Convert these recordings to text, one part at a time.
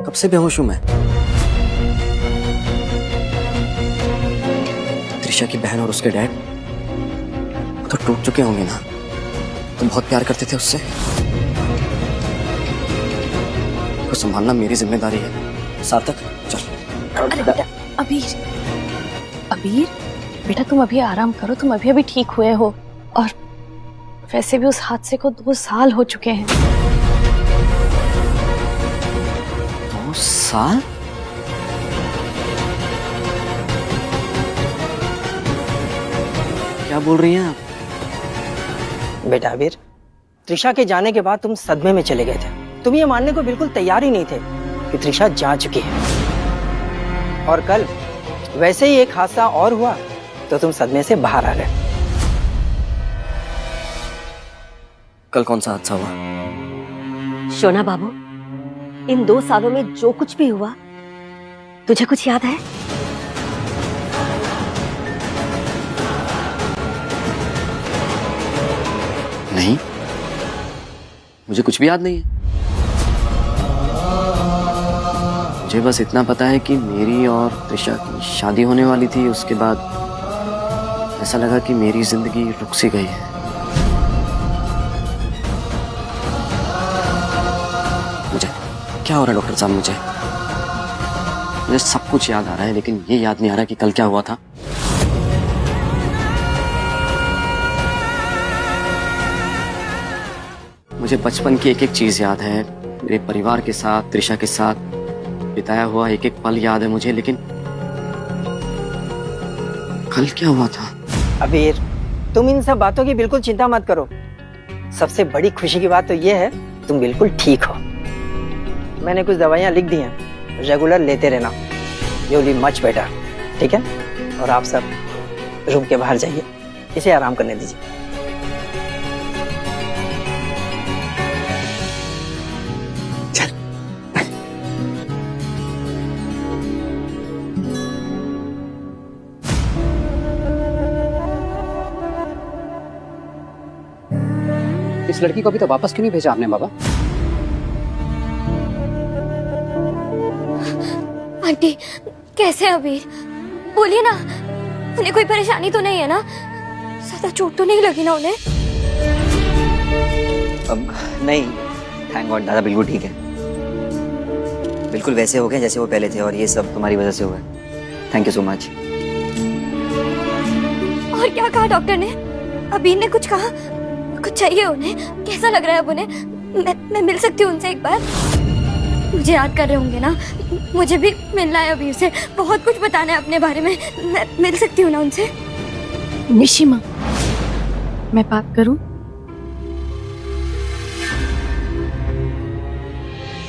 कब से बेहोश हूं मैं? त्रिशा की बहन और उसके डैड तो टूट चुके होंगे ना। तुम बहुत प्यार करते थे उससे। उसको संभालना मेरी जिम्मेदारी है। सार्थक चल। अरे बेटा अबीर, अबीर बेटा तुम अभी आराम करो, तुम अभी अभी ठीक हुए हो और वैसे भी उस हादसे को 2 साल हो चुके हैं। 2 साल? क्या बोल रही हैं आप? बेटा अबीर, त्रिशा के जाने के बाद तुम सदमे में चले गए थे। तुम ये मानने को बिल्कुल तैयार ही नहीं थे कि त्रिशा जा चुकी है। और कल वैसे ही एक हादसा और हुआ तो तुम सदमे से बाहर आ गए। कल कौन सा हादसा हुआ? शोना बाबू, इन 2 सालों में जो कुछ भी हुआ तुझे कुछ याद है? नहीं, मुझे कुछ भी याद नहीं है। मुझे बस इतना पता है कि मेरी और त्रिशा की शादी होने वाली थी। उसके बाद ऐसा लगा कि मेरी जिंदगी रुक सी गई है। मुझे क्या हो रहा है डॉक्टर साहब? मुझे सब कुछ याद आ रहा है, लेकिन ये याद नहीं आ रहा कि कल क्या हुआ था। मुझे बचपन की एक एक चीज याद है। मेरे परिवार के साथ, त्रिशा के साथ बिताया हुआ एक एक पल याद है मुझे, लेकिन कल क्या हुआ था? अबीर, तुम इन सब बातों की बिल्कुल चिंता मत करो। सबसे बड़ी खुशी की बात तो ये है तुम बिल्कुल ठीक हो। मैंने कुछ दवाइयाँ लिख दी हैं, रेगुलर लेते रहना। You will be much better, ठीक है? और आप सब रूम के बाहर जाइए, इसे आराम करने दीजिए। इस लड़की को अभी तो वापस क्यों नहीं भेजा आपने बाबा? आंटी कैसे हैं अबीर? बोलिए ना, उन्हें कोई परेशानी तो नहीं है ना? ज्यादा चोट तो नहीं लगी ना उन्हें? अब नहीं, थैंक गॉड दादा बिल्कुल ठीक है। बिल्कुल वैसे हो गए जैसे वो पहले थे, और ये सब तुम्हारी वजह से हुआ है। Thank you so much. और क्या कहा डॉक्टर ने? अबीर ने कुछ कहा? कुछ चाहिए उन्हें? कैसा लग रहा है अब उन्हें? मैं मिल सकती हूँ उनसे एक बार? मुझे याद कर रहे होंगे ना? मुझे भी मिलना है अबीर से, बहुत कुछ बताना है अपने बारे में। मैं मिल सकती हूँ ना उनसे? निशिमा, मैं बात करूं?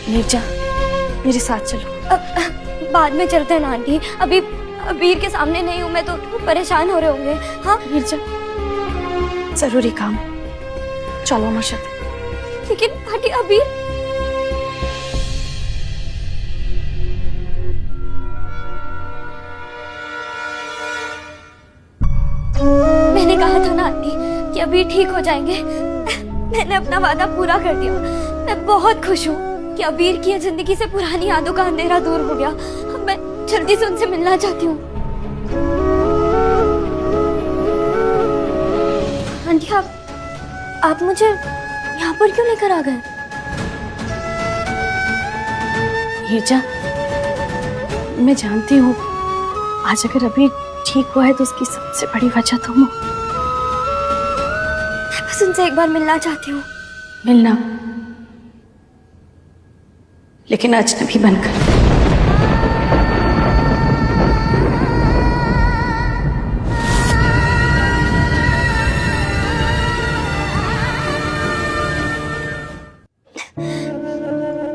नीरजा, मेरे साथ चलो। बाद में चलते हैं ना आंटी, अभी अबीर के सामने नहीं हूँ मैं तो परेशान हो रहे होंगे। हाँ नीरजा, जरूरी काम, चलो मशद। लेकिन आंटी अबीर, मैंने कहा था ना आंटी कि अबीर ठीक हो जाएंगे। मैंने अपना वादा पूरा कर दिया। मैं बहुत खुश हूँ कि अबीर की जिंदगी से पुरानी यादों का अंधेरा दूर हो गया। मैं जल्दी से उनसे मिलना चाहती हूँ। आंटी आप मुझे यहाँ पर क्यों लेकर आ गए? नीरजा, मैं जानती हूँ आज अगर अभी ठीक हुआ है तो उसकी सबसे बड़ी वजह तुम हो। मैं बस उनसे एक बार मिलना चाहती हूँ। मिलना, लेकिन अजनबी बनकर।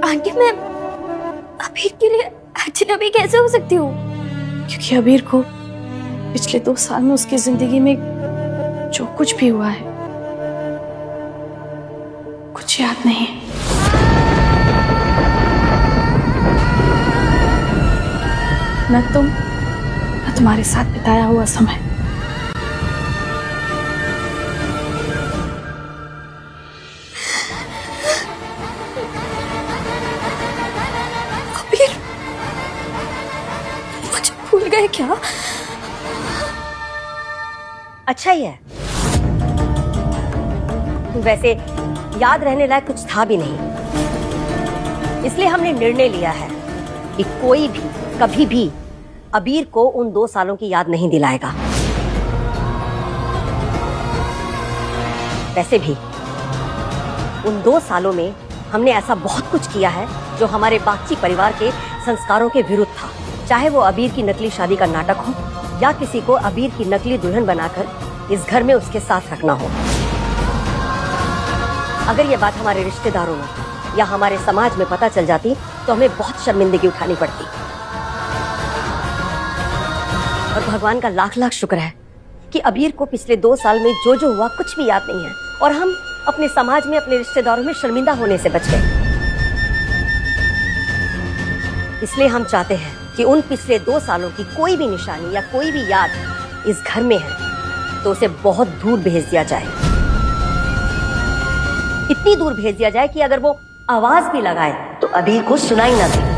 आंटी मैं अबीर के लिए अजनबी कैसे हो सकती हूँ? क्योंकि अबीर को पिछले 2 साल में उसकी जिंदगी में जो कुछ भी हुआ है कुछ याद नहीं है। न तुम न तुम्हारे साथ बिताया हुआ समय। अबीर है क्या? अच्छा ही है। वैसे याद रहने लायक कुछ था भी नहीं, इसलिए हमने निर्णय लिया है कि कोई भी कभी भी अबीर को उन 2 सालों की याद नहीं दिलाएगा। वैसे भी उन 2 सालों में हमने ऐसा बहुत कुछ किया है जो हमारे बागची परिवार के संस्कारों के विरुद्ध था। चाहे वो अबीर की नकली शादी का नाटक हो या किसी को अबीर की नकली दुल्हन बनाकर इस घर में उसके साथ रखना हो। अगर ये बात हमारे रिश्तेदारों में या हमारे समाज में पता चल जाती तो हमें बहुत शर्मिंदगी उठानी पड़ती। और भगवान का लाख लाख शुक्र है कि अबीर को पिछले 2 साल में जो जो हुआ कुछ भी याद नहीं है और हम अपने समाज में अपने रिश्तेदारों में शर्मिंदा होने से बच गए। इसलिए हम चाहते हैं कि उन पिछले 2 सालों की कोई भी निशानी या कोई भी याद इस घर में है तो उसे बहुत दूर भेज दिया जाए। इतनी दूर भेज दिया जाए कि अगर वो आवाज भी लगाए तो अबीर को सुनाई ना दे।